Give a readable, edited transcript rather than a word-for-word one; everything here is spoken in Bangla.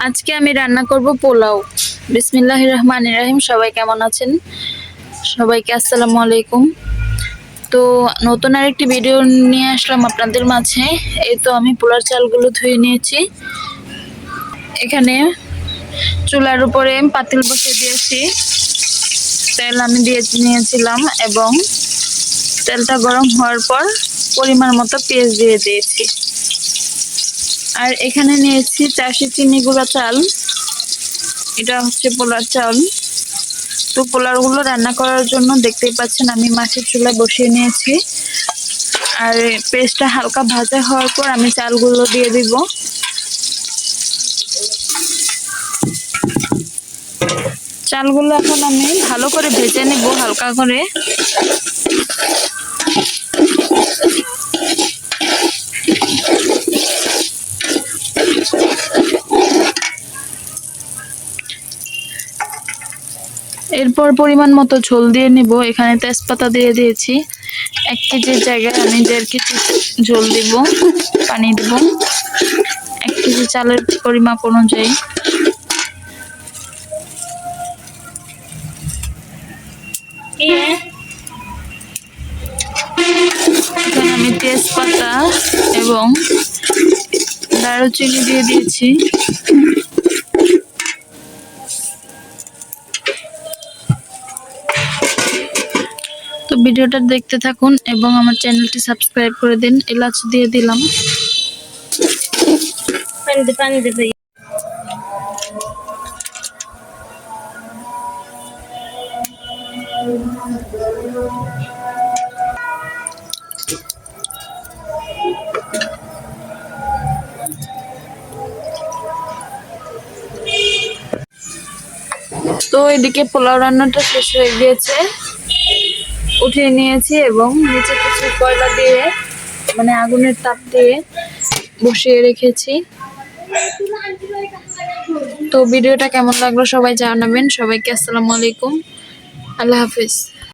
আজকে আমি রান্না করব পোলাও। বিসমিল্লাহির রহমানির রহিম। সবাই কেমন আছেন? সবাইকে আসসালামু আলাইকুম। তো নতুন আরেকটি ভিডিও নিয়ে আসলাম আপনাদের মাঝে। এই তো আমি পোলার চালগুলো ধুয়ে নিয়েছি। এখানে চুলার উপরে পাতিল বসিয়ে দিয়েছি। তেল আমি দিয়ে নিয়েছিলাম এবং তেলটা গরম হওয়ার পর পরিমাণ মতো পেঁয়াজ দিয়ে দিয়েছি। আর এখানে নিয়েছি 400 চিনি গুঁড়া চাল। এটা হচ্ছে পোলার চাল। তো পোলাওগুলো রান্না করার জন্য দেখতেই পাচ্ছেন আমি মাটির চুলায় বসিয়ে নিয়েছি। আর পেস্টটা হালকা ভাজা হওয়ার পর আমি চালগুলো দিয়ে দিব। চালগুলো এখন আমি ভালো করে ভেজে নেব হালকা করে। এরপর পরিমাণ মতো ঝোল দিয়ে নিব। এখানে তেজপাতা দিয়ে দিয়েছি। 1 কেজির জায়গায় আমি 1.5 কেজি ঝোল দিব, পানি দেব 1 কেজি চালের পরিমাপ অনুযায়ী। এখানে আমি তেজপাতা এবং দারুচিনি দিয়ে দিয়েছি। তো ভিডিওটা দেখতে থাকুন এবং আমার চ্যানেলটি সাবস্ক্রাইব করে দিন। এলাচ দিয়ে দিলাম। পানি দে ভাই। তো এদিকে পোলাও রান্নাটা শেষ হয়ে গিয়েছে, উঠিয়ে নিয়েছি এবং নিচে কিছু কয়লা দিয়ে মানে আগুনের তাপ দিয়ে বসিয়ে রেখেছি। তো ভিডিওটা কেমন লাগলো সবাই জানাবেন। সবাইকে আসসালামু আলাইকুম, আল্লাহ হাফিজ।